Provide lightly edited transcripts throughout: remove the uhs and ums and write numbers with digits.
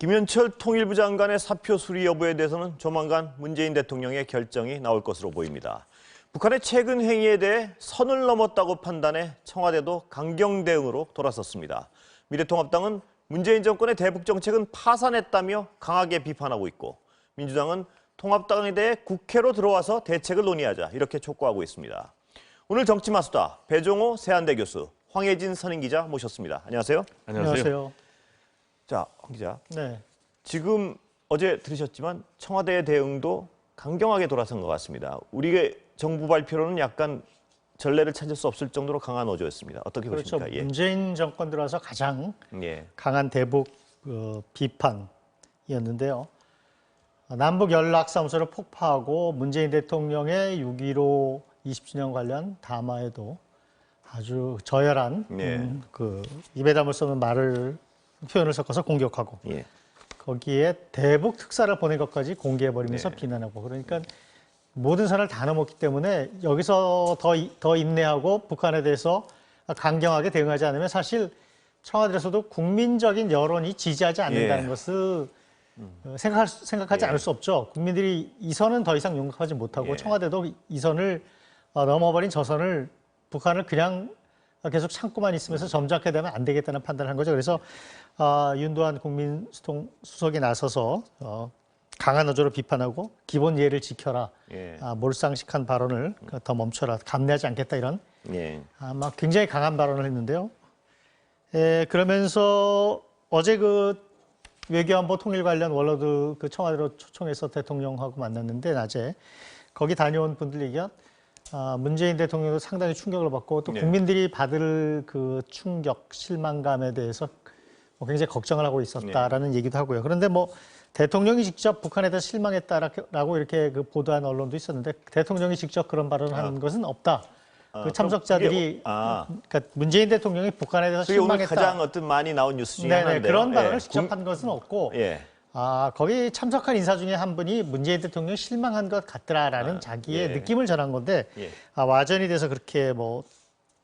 김현철 통일부 장관의 사표 수리 여부에 대해서는 조만간 문재인 대통령의 결정이 나올 것으로 보입니다. 북한의 최근 행위에 대해 선을 넘었다고 판단해 청와대도 강경 대응으로 돌아섰습니다. 미래통합당은 문재인 정권의 대북 정책은 파산했다며 강하게 비판하고 있고, 민주당은 통합당에 대해 국회로 들어와서 대책을 논의하자 이렇게 촉구하고 있습니다. 오늘 정치마수다 배종호 세한대 교수, 황혜진 선임기자 모셨습니다. 안녕하세요. 안녕하세요. 자, 황 기자. 네. 지금 어제 들으셨지만 청와대의 대응도 강경하게 돌아선 것 같습니다. 우리의 정부 발표로는 약간 전례를 찾을 수 없을 정도로 강한 어조였습니다. 어떻게 그렇죠. 보십니까? 예. 문재인 정권 들어서 가장 예. 강한 대북 비판이었는데요. 남북 연락사무소를 폭파하고 문재인 대통령의 6.15 20주년 관련 담화에도 아주 저열한 예. 입에 담을 수 없는 표현을 섞어서 공격하고, 예. 거기에 대북 특사를 보낸 것까지 공개해버리면서 네. 비난하고, 그러니까 모든 선을 다 넘었기 때문에 여기서 더 인내하고 북한에 대해서 강경하게 대응하지 않으면 사실 청와대에서도 국민적인 여론이 지지하지 않는다는 예. 것을 생각하지 예. 않을 수 없죠. 국민들이 이 선은 더 이상 용납하지 못하고, 예. 청와대도 이 선을 넘어버린 저 선을, 북한을 그냥 계속 참고만 있으면서 점잖게 되면 안 되겠다는 판단을 한 거죠. 그래서 윤도한 국민수통 수석이 나서서 강한 어조로 비판하고 기본 예를 지켜라, 예. 몰상식한 발언을 더 멈춰라, 감내하지 않겠다, 이런 예. 막 굉장히 강한 발언을 했는데요. 그러면서 어제 외교안보 통일 관련 워러드 청와대로 초청해서 대통령하고 만났는데, 낮에 거기 다녀온 분들 얘기가 문재인 대통령도 상당히 충격을 받고, 또 네. 국민들이 받을 충격, 실망감에 대해서 굉장히 걱정을 하고 있었다라는 얘기도 하고요. 그런데 대통령이 직접 북한에 대해서 실망했다라고 이렇게 보도한 언론도 있었는데, 대통령이 직접 그런 발언을 한 것은 없다. 참석자들이 그러니까 문재인 대통령이 북한에 대해서 그게 오늘 실망했다. 가장 많이 나온 뉴스 중에 하나인데요. 그런 발언을 예. 직접 한 것은 없고, 예. 거기 참석한 인사 중에 한 분이 문재인 대통령이 실망한 것 같더라라는 자기의 예. 느낌을 전한 건데, 예. 와전이 돼서 그렇게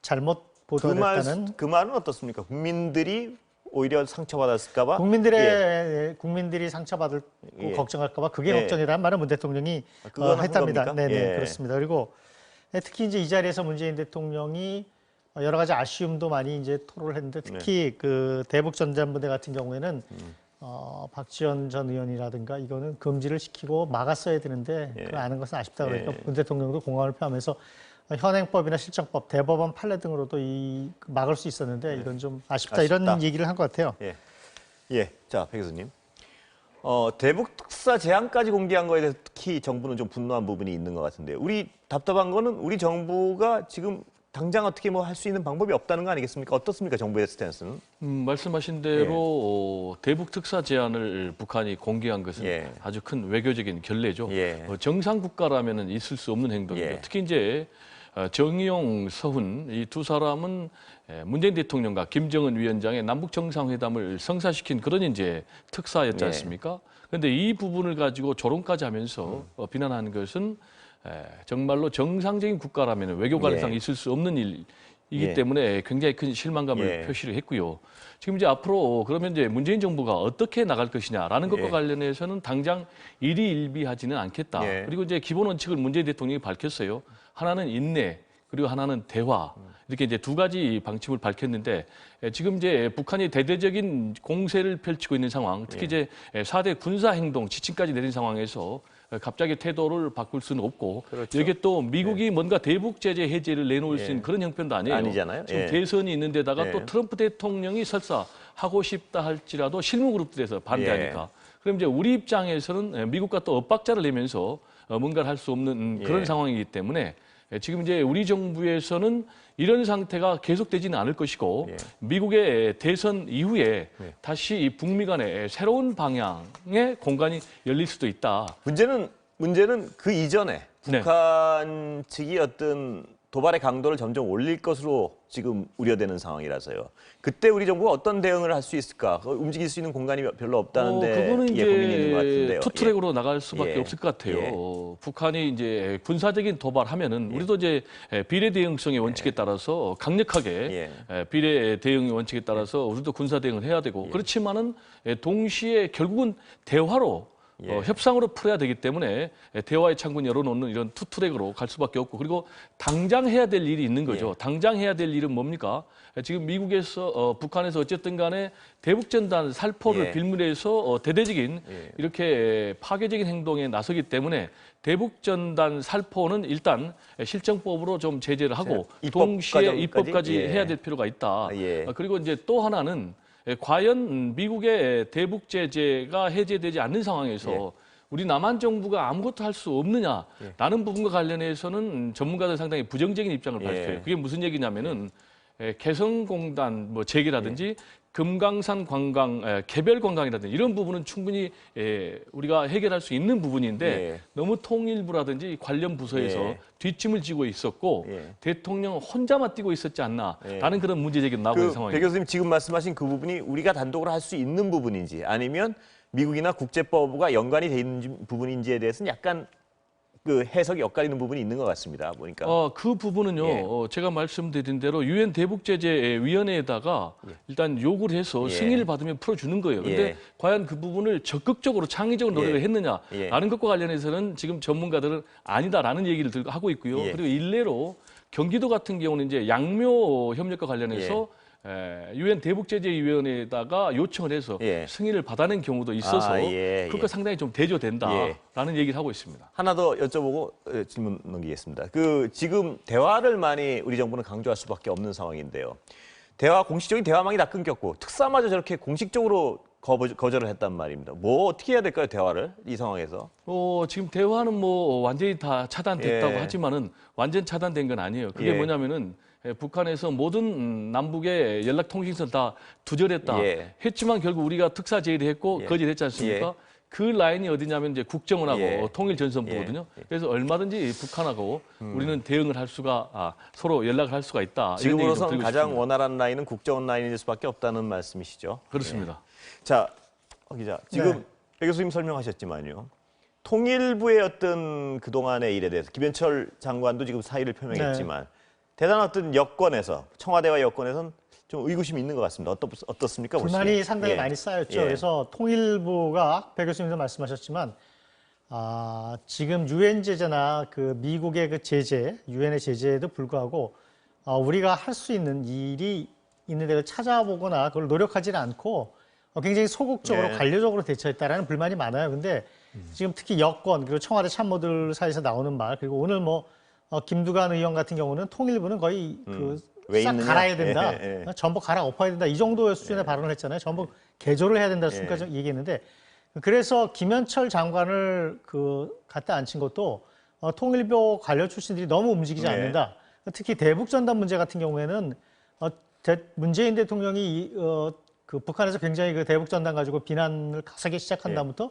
잘못 보도했다는. 그 말은 어떻습니까? 국민들이 오히려 상처받았을까 봐? 국민들이 상처받을 예. 걱정할까 봐, 그게 예. 걱정이라는 말을 문 대통령이 그건 한 했답니다. 겁니까? 네네, 예. 그렇습니다. 그리고 특히 이제 이 자리에서 문재인 대통령이 여러 가지 아쉬움도 많이 이제 토로를 했는데, 특히 대북 전단부대 같은 경우에는 박지원 전 의원이라든가 이거는 금지를 시키고 막았어야 되는데 그걸 아는 것은 아쉽다 그러니까 문 대통령도 공감을 표하면서 현행법이나 실정법, 대법원 판례 등으로도 막을 수 있었는데 이건 좀 아쉽다. 이런 얘기를 한 것 같아요. 예. 예. 자, 백 교수님. 대북 특사 제안까지 공개한 거에 대해서 특히 정부는 좀 분노한 부분이 있는 것 같은데, 우리 답답한 거는 우리 정부가 지금 당장 어떻게 할 수 있는 방법이 없다는 거 아니겠습니까? 어떻습니까, 정부의 스탠스는? 말씀하신 대로 대북 특사 제안을 북한이 공개한 것은 아주 큰 외교적인 결례죠. 정상 국가라면은 있을 수 없는 행동이죠. 특히 이제 정의용, 서훈 이 두 사람은 문재인 대통령과 김정은 위원장의 남북 정상회담을 성사시킨 그런 이제 특사였지 않습니까? 그런데 이 부분을 가지고 조롱까지 하면서 비난하는 것은 정말로 정상적인 국가라면 외교 관례상 있을 수 없는 일이기 때문에 굉장히 큰 실망감을 표시를 했고요. 지금 이제 앞으로 그러면 이제 문재인 정부가 어떻게 나갈 것이냐라는 것과 관련해서는 당장 일희일비하지는 않겠다. 그리고 이제 기본 원칙을 문재인 대통령이 밝혔어요. 하나는 인내, 그리고 하나는 대화. 이렇게 이제 두 가지 방침을 밝혔는데, 지금 이제 북한이 대대적인 공세를 펼치고 있는 상황, 특히 이제 4대 군사 행동 지침까지 내린 상황에서 갑자기 태도를 바꿀 수는 없고, 여기에 또 미국이 뭔가 대북 제재 해제를 내놓을 수 있는 그런 형편도 아니에요. 아니잖아요. 지금 대선이 있는 데다가 또 트럼프 대통령이 설사 하고 싶다 할지라도 실무 그룹들에서 반대하니까. 그럼 이제 우리 입장에서는 미국과 또 엇박자를 내면서 뭔가를 할 수 없는 그런 상황이기 때문에 지금 이제 우리 정부에서는 이런 상태가 계속되지는 않을 것이고, 미국의 대선 이후에 다시 이 북미 간의 새로운 방향의 공간이 열릴 수도 있다. 문제는 그 이전에 북한 측이 어떤 도발의 강도를 점점 올릴 것으로 지금 우려되는 상황이라서요. 그때 우리 정부가 어떤 대응을 할 수 있을까? 움직일 수 있는 공간이 별로 없다는데 그거는 이제 고민이 있는 것 같은데요. 투트랙으로 나갈 수밖에 없을 것 같아요. 북한이 이제 군사적인 도발하면은 우리도 이제 비례 대응성의 원칙에 따라서 강력하게 비례 대응의 원칙에 따라서 우리도 군사 대응을 해야 되고 그렇지만은 동시에 결국은 대화로 협상으로 풀어야 되기 때문에 대화의 창문 열어놓는 이런 투트랙으로 갈 수밖에 없고 그리고 당장 해야 될 일이 있는 거죠. 당장 해야 될 일은 뭡니까? 지금 미국에서 북한에서 어쨌든 간에 대북전단 살포를 빌미해서 대대적인 이렇게 파괴적인 행동에 나서기 때문에 대북전단 살포는 일단 실정법으로 좀 제재를 하고 동시에 입법까지 해야 될 필요가 있다. 그리고 이제 또 하나는 과연 미국의 대북 제재가 해제되지 않는 상황에서 우리 남한 정부가 아무것도 할 수 없느냐라는 부분과 관련해서는 전문가들 상당히 부정적인 입장을 발표해요. 그게 무슨 얘기냐면은 개성공단 뭐 재개라든지 금강산 관광, 개별 관광이라든지 이런 부분은 충분히 우리가 해결할 수 있는 부분인데 너무 통일부라든지 관련 부서에서 뒷짐을 지고 있었고 대통령 혼자만 뛰고 있었지 않나라는 그런 문제 제기가 나오고 있는 상황입니다. 배 교수님 지금 말씀하신 그 부분이 우리가 단독으로 할 수 있는 부분인지 아니면 미국이나 국제법과 연관이 돼 있는 부분인지에 대해서는 약간 그 해석이 엇갈리는 부분이 있는 것 같습니다. 보니까. 그 부분은요. 제가 말씀드린 대로 유엔 대북제재위원회에다가 일단 요구를 해서 승인을 받으면 풀어주는 거예요. 근데 과연 그 부분을 적극적으로 창의적으로 노력을 했느냐라는 것과 관련해서는 지금 전문가들은 아니다라는 얘기를 하고 있고요. 그리고 일례로 경기도 같은 경우는 이제 양묘 협력과 관련해서 유엔 대북제재위원회에다가 요청을 해서 승인을 받아낸 경우도 있어서 그것과 상당히 좀 대조된다라는 얘기를 하고 있습니다. 하나 더 여쭤보고 질문 넘기겠습니다. 지금 대화를 많이 우리 정부는 강조할 수밖에 없는 상황인데요. 공식적인 대화망이 다 끊겼고 특사마저 저렇게 공식적으로 거절을 했단 말입니다. 뭐 어떻게 해야 될까요, 대화를 이 상황에서? 지금 대화는 뭐 완전히 다 차단됐다고 하지만은 완전 차단된 건 아니에요. 그게 뭐냐면은 북한에서 모든 남북의 연락통신선 다 두절했다 했지만 결국 우리가 특사 제의를 했고 거절했지 않습니까? 그 라인이 어디냐면 이제 국정원하고 통일전선부거든요. 그래서 얼마든지 북한하고 우리는 대응을 할 수가 서로 연락을 할 수가 있다. 지금으로선 가장 원활한 라인은 국정원 라인일 수밖에 없다는 말씀이시죠? 그렇습니다. 자, 기자, 지금 배 교수님 설명하셨지만요. 통일부의 어떤 그동안의 일에 대해서 김현철 장관도 지금 사의를 표명했지만 대단한 어떤 여건에서 청와대와 여건에서는 좀 의구심이 있는 것 같습니다. 어떻습니까? 불만이 상당히 많이 쌓였죠. 그래서 통일부가 배 교수님도 말씀하셨지만 지금 유엔 제재나 그 미국의 그 제재, 유엔의 제재에도 불구하고 우리가 할 수 있는 일이 있는 데를 찾아보거나 그걸 노력하지는 않고 굉장히 소극적으로 관료적으로 대처했다라는 불만이 많아요. 근데 지금 특히 여권 그리고 청와대 참모들 사이에서 나오는 말 그리고 오늘 김두관 의원 같은 경우는 통일부는 거의 싹 갈아야 된다. 전부 갈아엎어야 된다. 이 정도의 수준의 발언을 했잖아요. 전부 개조를 해야 된다 수준까지 얘기했는데 그래서 김현철 장관을 갖다 앉힌 것도 통일부 관료 출신들이 너무 움직이지 않는다. 특히 대북전단 문제 같은 경우에는 문재인 대통령이 북한에서 굉장히 그 대북전단 가지고 비난을 가세게 시작한 다음부터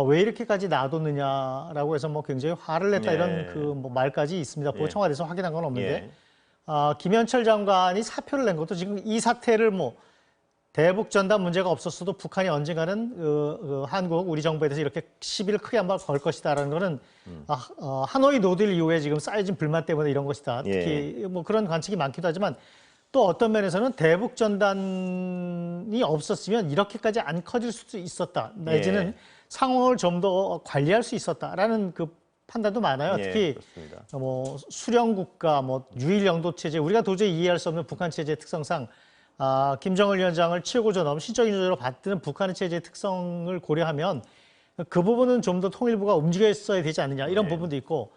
왜 이렇게까지 놔뒀느냐라고 해서 굉장히 화를 냈다 이런 말까지 있습니다. 청와대에서 확인한 건 없는데 김현철 장관이 사표를 낸 것도 지금 이 사태를 대북 전단 문제가 없었어도 북한이 언젠가는 한국 우리 정부에 대해서 이렇게 시비를 크게 한번 걸 것이다라는 거는 하노이 노딜 이후에 지금 쌓여진 불만 때문에 이런 것이다. 특히 그런 관측이 많기도 하지만 또 어떤 면에서는 대북 전단이 없었으면 이렇게까지 안 커질 수도 있었다. 내지는 상황을 좀 더 관리할 수 있었다라는 그 판단도 많아요. 특히 수령 국가, 유일 영도 체제, 우리가 도저히 이해할 수 없는 북한 체제의 특성상 김정을 위원장을 치고 전엄 신적인 조절로 받드는 북한의 체제의 특성을 고려하면 그 부분은 좀 더 통일부가 움직였어야 되지 않느냐 이런 부분도 있고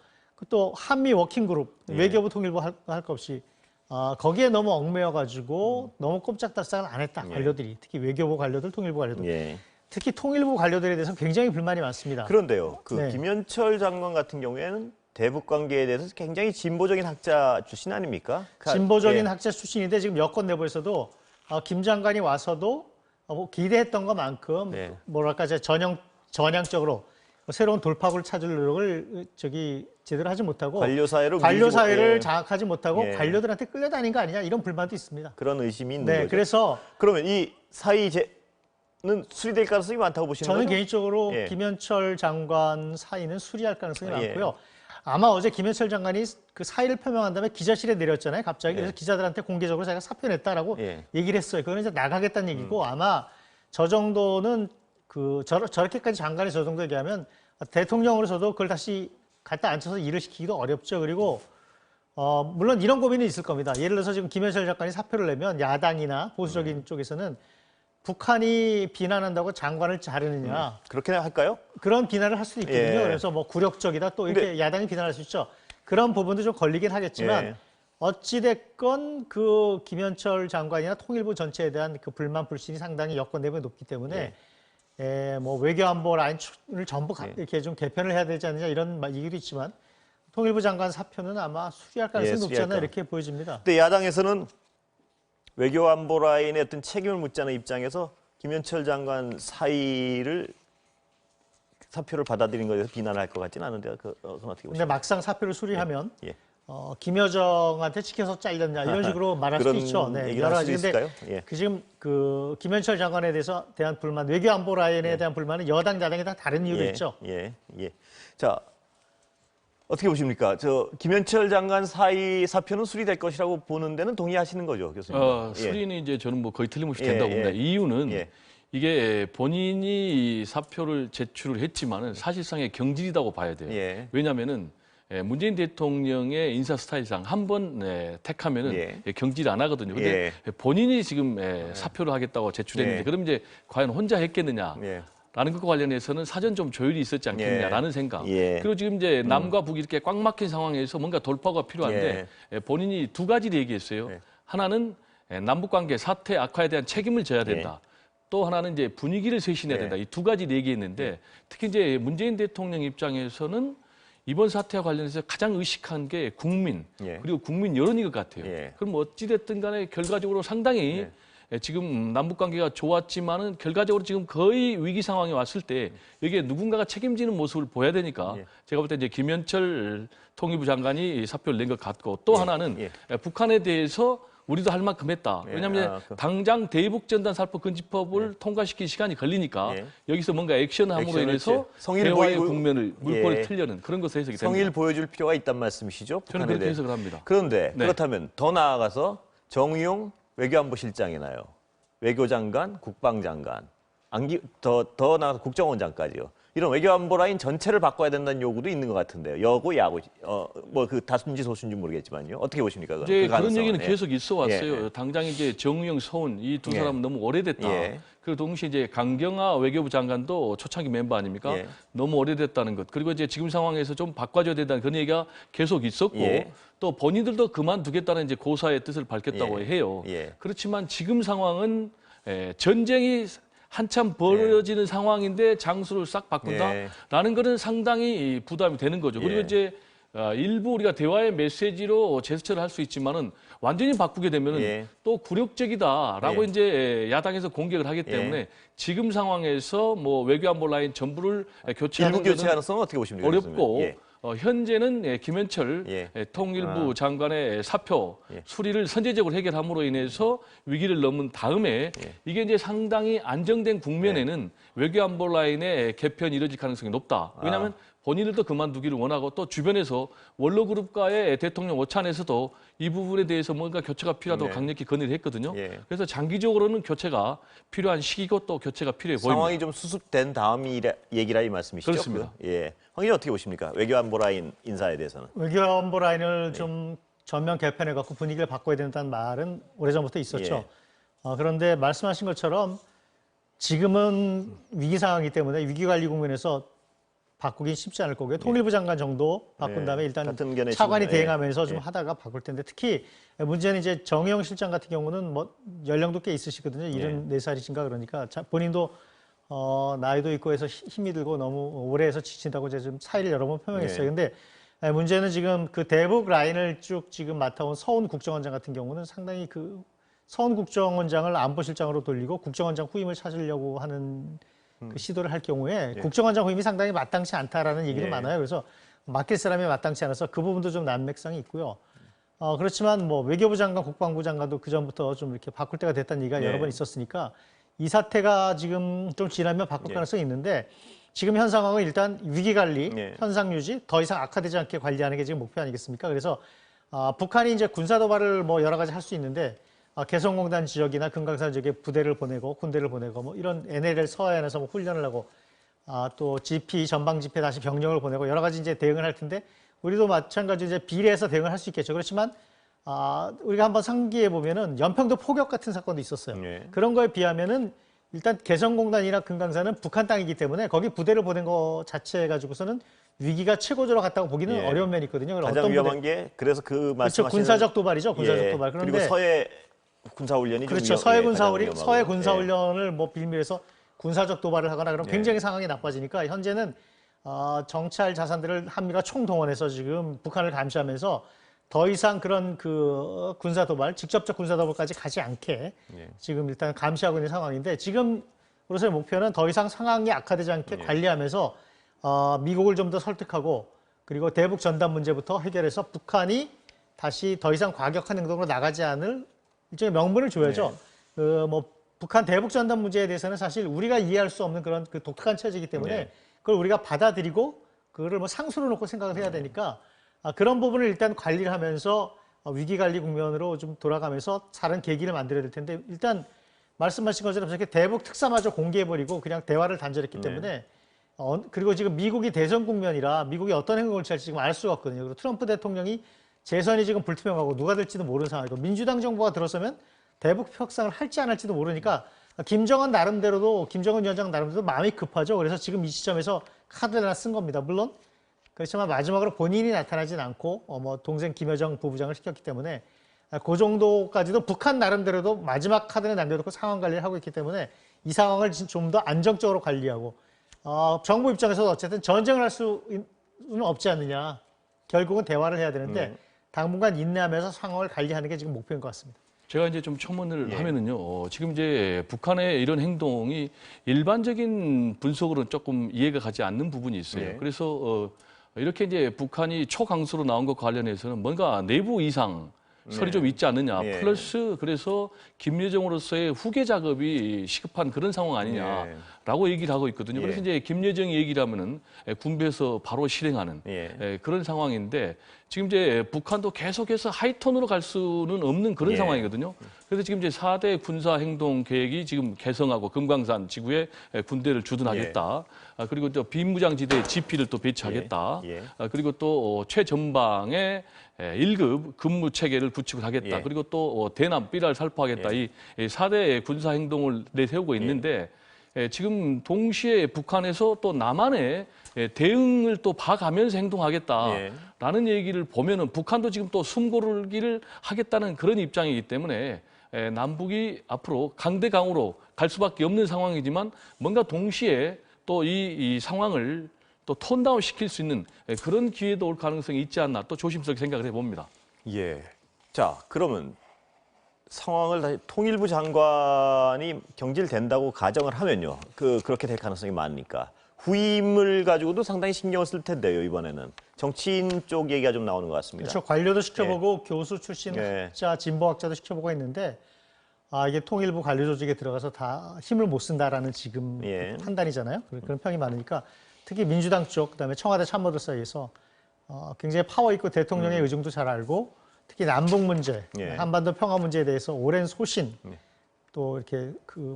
또 한미 워킹그룹 외교부 통일부 할 것 없이 거기에 너무 얽매여가지고 너무 꼼짝달싹을 안 했다 관료들이 특히 외교부 관료들, 통일부 관료들. 특히 통일부 관료들에 대해서 굉장히 불만이 많습니다. 그런데요, 김현철 장관 같은 경우에는 대북 관계에 대해서 굉장히 진보적인 학자 출신 아닙니까? 진보적인 학자 출신인데 지금 여권 내부에서도 김 장관이 와서도 기대했던 것만큼 뭐랄까 전향적으로 새로운 돌파구를 찾을 노력을 제대로 하지 못하고 관료 사회를 예. 장악하지 못하고 예. 관료들한테 끌려다닌 거 아니냐 이런 불만도 있습니다. 그런 의심이 있는 네, 거죠. 그래서 그러면 이 사의제는 수리될 가능성이 많다고 보시는 저는 거죠? 개인적으로 예. 김현철 장관 사의는 수리할 가능성이 예. 많고요. 아마 어제 김현철 장관이 그 사의를 표명한 다음에 기자실에 내렸잖아요. 갑자기. 그래서 기자들한테 공개적으로 자기가 사표 냈다라고 얘기를 했어요. 그거는 이제 나가겠다는 얘기고 아마 저 정도는 저렇게까지 장관이 저 정도 얘기하면 대통령으로서도 그걸 다시 갖다 앉혀서 일을 시키기도 어렵죠. 그리고 물론 이런 고민이 있을 겁니다. 예를 들어서 지금 김현철 장관이 사표를 내면 야당이나 보수적인 쪽에서는 북한이 비난한다고 장관을 자르느냐. 그렇게 할까요? 그런 비난을 할 수도 있거든요. 예. 그래서 뭐 굴욕적이다 또 이렇게 야당이 비난할 수 있죠. 그런 부분도 좀 걸리긴 하겠지만 예. 어찌됐건 그 김현철 장관이나 통일부 전체에 대한 그 불만 불신이 상당히 여권 내부에 높기 때문에 뭐 외교안보 라인을 전부 이렇게 좀 개편을 해야 되지 않느냐 이런 얘기도 있지만 통일부 장관 사표는 아마 수리할 가능성이 높지 않나 이렇게 보여집니다. 근데 야당에서는 외교안보 라인의 어떤 책임을 묻지 않은 입장에서 김현철 장관 사표를 받아들인 것에 대해서 비난할 것 같지는 않은데 그건 어떻게 보십니까? 근데 막상 사표를 수리하면 예. 김여정한테 찍혀서 잘렸냐 이런 식으로 말할 수도 있죠. 네, 여러 가지. 근데 지금 그 김현철 장관에 대한 불만, 외교안보 라인에 대한 불만은 여당, 야당에 다 다른 이유도 있죠. 자, 어떻게 보십니까? 김현철 장관 사표는 수리될 것이라고 보는 데는 동의하시는 거죠, 교수님? 수리는 이제 저는 뭐 거의 틀림없이 된다고 봅니다. 이유는 이게 본인이 사표를 제출을 했지만은 사실상의 경질이라고 봐야 돼요. 왜냐하면은 문재인 대통령의 인사 스타일상 한 번 택하면은 경질 안 하거든요. 근데 본인이 지금 사표를 하겠다고 제출했는데 그럼 이제 과연 혼자 했겠느냐? 라는 것과 관련해서는 사전 좀 조율이 있었지 않겠느냐라는 생각. 그리고 지금 이제 남과 북이 이렇게 꽉 막힌 상황에서 뭔가 돌파가 필요한데 본인이 두 가지를 얘기했어요. 하나는 남북 관계 사태 악화에 대한 책임을 져야 된다. 또 하나는 이제 분위기를 쇄신해야 된다. 이 두 가지를 얘기했는데 특히 이제 문재인 대통령 입장에서는 이번 사태와 관련해서 가장 의식한 게 국민 그리고 국민 여론인 것 같아요. 그럼 어찌됐든 간에 결과적으로 상당히 지금 남북 관계가 좋았지만은 결과적으로 지금 거의 위기 상황에 왔을 때 여기에 누군가가 책임지는 모습을 보여야 되니까 제가 볼 때 이제 김현철 통일부 장관이 사표를 낸 것 같고 또 하나는 북한에 대해서 우리도 할 만큼 했다. 왜냐하면 당장 대북전단 살포 금지법을 통과시킬 시간이 걸리니까 여기서 뭔가 액션을 함으로 인해서 대화의 국면을 물꼬를 틀려는 그런 것을 해석이 됩니다. 성의를 보여줄 필요가 있단 말씀이시죠? 저는 그렇게 해석을 합니다. 그런데 그렇다면 더 나아가서 정의용 외교안보실장이나요, 외교장관, 국방장관, 더 나아가서 국정원장까지요. 이런 외교안보 라인 전체를 바꿔야 된다는 요구도 있는 것 같은데요. 여고, 야고, 뭐 그 다수인지 소수인지 모르겠지만요. 어떻게 보십니까? 이제 그런 얘기는 계속 있어 왔어요. 당장 이제 정의용, 서훈 이 두 사람은 너무 오래됐다. 그리고 동시에 이제 강경화 외교부 장관도 초창기 멤버 아닙니까? 너무 오래됐다는 것. 그리고 이제 지금 상황에서 좀 바꿔줘야 된다는 그런 얘기가 계속 있었고 또 본인들도 그만두겠다는 이제 고사의 뜻을 밝혔다고 해요. 그렇지만 지금 상황은 전쟁이 한참 벌어지는 상황인데 장소를 싹 바꾼다라는 거는 상당히 부담이 되는 거죠. 그리고 이제 일부 우리가 대화의 메시지로 제스처를 할 수 있지만은 완전히 바꾸게 되면은 또 굴욕적이다라고 이제 야당에서 공격을 하기 때문에 지금 상황에서 뭐 외교안보 라인 전부를 교체하는 일부 교체 가능성은 어떻게 보십니까? 어렵고 현재는 김현철 통일부 장관의 사표 수리를 선제적으로 해결함으로 인해서 위기를 넘은 다음에 이게 이제 상당히 안정된 국면에는 외교안보 라인의 개편이 이뤄질 가능성이 높다. 왜냐하면 본인들도 그만두기를 원하고 또 주변에서 원로그룹과의 대통령 오찬에서도 이 부분에 대해서 뭔가 교체가 필요하다고 강력히 건의를 했거든요. 그래서 장기적으로는 교체가 필요한 시기고 또 교체가 필요해 보입니다. 상황이 좀 수습된 다음 얘기라 이 말씀이시죠? 그렇습니다. 황 의원 어떻게 보십니까? 외교안보 라인 인사에 대해서는. 외교안보 라인을 좀 전면 개편해갖고 분위기를 바꿔야 된다는 말은 오래전부터 있었죠. 그런데 말씀하신 것처럼 지금은 위기 상황이기 때문에 위기관리 국면에서 바꾸긴 쉽지 않을 거고요. 통일부 장관 정도 바꾼 다음에 일단 차관이 대행하면서 좀 하다가 바꿀 텐데 특히 문제는 이제 정의용 실장 같은 경우는 뭐 연령도 꽤 있으시거든요. 74살이신가 그러니까 본인도 나이도 있고 해서 힘이 들고 너무 오래 해서 지친다고 제가 좀 사의를 여러 번 표명했어요. 근데 문제는 지금 그 대북 라인을 쭉 지금 맡아온 서훈 국정원장 같은 경우는 상당히 그 서훈 국정원장을 안보실장으로 돌리고 국정원장 후임을 찾으려고 하는 그 시도를 할 경우에 국정원장 후임이 상당히 마땅치 않다라는 얘기도 많아요. 그래서 맡길 사람이 마땅치 않아서 그 부분도 좀 난맥성이 있고요. 그렇지만 뭐 외교부 장관, 국방부 장관도 그 전부터 좀 이렇게 바꿀 때가 됐다는 얘기가 여러 번 있었으니까 이 사태가 지금 좀 지나면 바꿀 가능성이 있는데 지금 현 상황은 일단 위기 관리, 현상 유지, 더 이상 악화되지 않게 관리하는 게 지금 목표 아니겠습니까? 그래서 북한이 이제 군사 도발을 뭐 여러 가지 할 수 있는데 개성공단 지역이나 금강산 지역에 부대를 보내고 군대를 보내고 뭐 이런 NLL 서해안에서 뭐 훈련을 하고 또 GP 전방 집회 다시 병력을 보내고 여러 가지 이제 대응을 할 텐데 우리도 마찬가지로 이제 비례해서 대응을 할 수 있겠죠. 그렇지만 우리가 한번 상기해 보면은 연평도 포격 같은 사건도 있었어요. 그런 거에 비하면은 일단 개성공단이나 금강산은 북한 땅이기 때문에 거기 부대를 보낸 거 자체 가지고서는 위기가 최고조로 갔다고 보기는 어려운 면이 있거든요. 가장 어떤 위험한 게 그래서 그 말씀하시는 군사적 도발이죠. 군사적 도발. 그런데 그리고 서해 군사훈련이 그렇죠. 서해 군사훈련을 뭐 빌미해서 군사적 도발을 하거나 그럼 굉장히 상황이 나빠지니까 현재는 정찰 자산들을 한미가 총동원해서 지금 북한을 감시하면서 더 이상 그런 그 군사 도발, 직접적 군사 도발까지 가지 않게 지금 일단 감시하고 있는 상황인데 지금으로서의 목표는 더 이상 상황이 악화되지 않게 관리하면서 미국을 좀 더 설득하고 그리고 대북 전단 문제부터 해결해서 북한이 다시 더 이상 과격한 행동으로 나가지 않을 일종의 명분을 줘야죠. 뭐 북한 대북 전단 문제에 대해서는 사실 우리가 이해할 수 없는 그런 그 독특한 체제이기 때문에 그걸 우리가 받아들이고 그거를 뭐 상수로 놓고 생각을 해야 되니까 그런 부분을 일단 관리를 하면서 위기 관리 국면으로 좀 돌아가면서 다른 계기를 만들어야 될 텐데 일단 말씀하신 것처럼 저렇게 대북 특사마저 공개해버리고 그냥 대화를 단절했기 때문에 그리고 지금 미국이 대선 국면이라 미국이 어떤 행동을 취할지 지금 알 수가 없거든요. 그리고 트럼프 대통령이 재선이 지금 불투명하고 누가 될지도 모르는 상황이고 민주당 정부가 들어서면 대북 협상을 할지 안 할지도 모르니까 김정은 위원장 나름대로 마음이 급하죠. 그래서 지금 이 시점에서 카드를 하나 쓴 겁니다. 물론 그렇지만 마지막으로 본인이 나타나진 않고 뭐 동생 김여정 부부장을 시켰기 때문에 그 정도까지도 북한 나름대로도 마지막 카드를 남겨놓고 상황 관리를 하고 있기 때문에 이 상황을 좀 더 안정적으로 관리하고 정부 입장에서도 어쨌든 전쟁을 할 수는 없지 않느냐. 결국은 대화를 해야 되는데 당분간 인내하면서 상황을 관리하는 게 지금 목표인 것 같습니다. 제가 이제 좀 첨언을 하면은요, 지금 이제 북한의 이런 행동이 일반적인 분석으로는 조금 이해가 가지 않는 부분이 있어요. 그래서 이렇게 이제 북한이 초강수로 나온 것 관련해서는 뭔가 내부 이상 설이 좀 있지 않느냐. 플러스 그래서 김여정으로서의 후계 작업이 시급한 그런 상황 아니냐라고 얘기를 하고 있거든요. 그래서 이제 김여정이 얘기를 하면은 군부에서 바로 실행하는 그런 상황인데 지금 이제 북한도 계속해서 하이톤으로 갈 수는 없는 그런 상황이거든요. 그래서 지금 이제 4대 군사 행동 계획이 지금 개성하고 금강산 지구에 군대를 주둔하겠다. 그리고 또 비무장지대 GP를 또 배치하겠다. 그리고 또 최전방에 1급 근무 체계를 구축을 하겠다. 그리고 또 대남 삐라를 살포하겠다. 이 4대 군사 행동을 내세우고 있는데 지금 동시에 북한에서 또 남한의 대응을 또 봐가면서 행동하겠다라는 얘기를 보면은 북한도 지금 또 숨고르기를 하겠다는 그런 입장이기 때문에 남북이 앞으로 강대강으로 갈 수밖에 없는 상황이지만 뭔가 동시에 또 이 상황을 또 톤다운 시킬 수 있는 그런 기회도 올 가능성이 있지 않나 또 조심스럽게 생각을 해봅니다. 자, 그러면 상황을 다시 통일부 장관이 경질된다고 가정을 하면요. 그렇게 될 가능성이 많으니까. 후임을 가지고도 상당히 신경을 쓸 텐데요, 이번에는. 정치인 쪽 얘기가 좀 나오는 것 같습니다. 그렇죠. 관료도 시켜보고 교수 출신 학자, 진보학자도 시켜보고 있는데 이게 통일부 관료 조직에 들어가서 다 힘을 못 쓴다라는 지금 판단이잖아요. 그런 평이 많으니까 특히 민주당 쪽, 그다음에 청와대 참모들 사이에서 굉장히 파워 있고 대통령의 의중도 잘 알고 특히 남북 문제, 한반도 평화 문제에 대해서 오랜 소신, 또 이렇게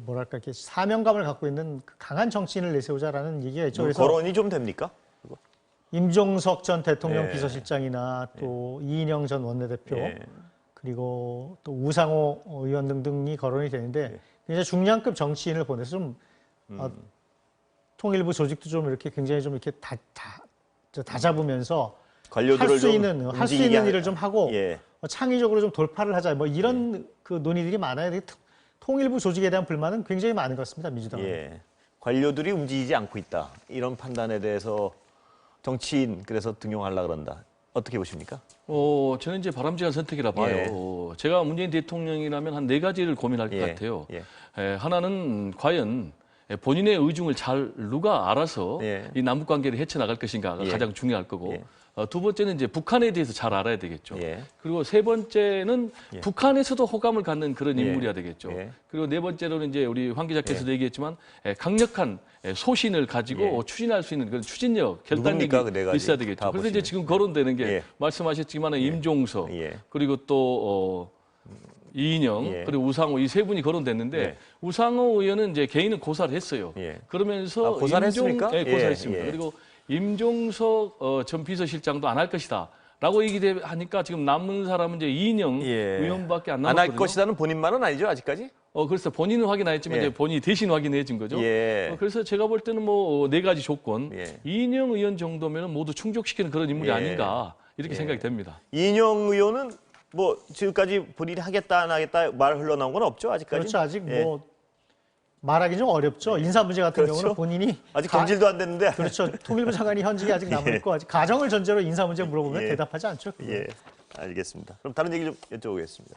이렇게 사명감을 갖고 있는 강한 정치인을 내세우자라는 얘기가 있죠. 그래서 거론이 좀 됩니까? 임종석 전 대통령 비서실장이나 또 이인영 전 원내대표 그리고 또 우상호 의원 등등이 거론이 되는데 굉장히 중량급 정치인을 보내서 좀 통일부 조직도 좀 이렇게 굉장히 좀 이렇게 다 잡으면서 할 수 있는 일을 좀 하고 창의적으로 좀 돌파를 하자 뭐 이런 그 논의들이 많아요. 통일부 조직에 대한 불만은 굉장히 많은 것 같습니다. 민주당은. 관료들이 움직이지 않고 있다. 이런 판단에 대해서 정치인 그래서 등용하려고 그런다. 어떻게 보십니까? 저는 이제 바람직한 선택이라 봐요. 제가 문재인 대통령이라면 한 4가지를 고민할 것 같아요. 하나는 과연 본인의 의중을 잘 누가 알아서 예. 이 남북 관계를 헤쳐나갈 것인가가 예. 가장 중요할 거고 예. 두 번째는 이제 북한에 대해서 잘 알아야 되겠죠. 예. 그리고 세 번째는 예. 북한에서도 호감을 갖는 그런 예. 인물이야 되겠죠. 예. 그리고 네 번째로는 이제 우리 황 기자께서도 얘기했지만 강력한 소신을 가지고 예. 추진할 수 있는 그런 추진력, 결단력이 누굽니까, 그 네 가지? 있어야 다 되겠죠. 그래서 보시면. 이제 지금 거론되는 게 예. 말씀하셨지만 임종석 예. 그리고 또 이인영 예. 그리고 우상호 이 세 분이 거론됐는데 예. 우상호 의원은 이제 개인은 고사를 했어요. 예. 그러면서 고사를 했습니까? 예, 고사했습니다. 예, 예. 그리고 임종석 전 비서실장도 안 할 것이다. 라고 얘기하니까 지금 남은 사람은 이제 이인영 예. 의원밖에 안 안 남았거든요. 할 것이라는 본인만은 아니죠, 아직까지? 그래서 본인은 확인 안 했지만 예. 이제 본인이 대신 확인해 준 거죠. 예. 그래서 제가 볼 때는 뭐 네 가지 조건, 예. 이인영 의원 정도면 모두 충족시키는 그런 인물이 예. 아닌가 이렇게 예. 생각이 됩니다. 이인영 의원은 뭐 지금까지 본인이 하겠다 안 하겠다 말 흘러나온 건 없죠, 아직까지? 그렇죠. 아직 예. 뭐 말하기 좀 어렵죠. 인사 문제 같은 그렇죠. 경우는 본인이 아직 경질도 안 됐는데. 그렇죠. 통일부 장관이 현직이 아직 남아 있고 아직 가정을 전제로 인사 문제 물어보면 예. 대답하지 않죠. 예, 알겠습니다. 그럼 다른 얘기 좀 여쭤보겠습니다.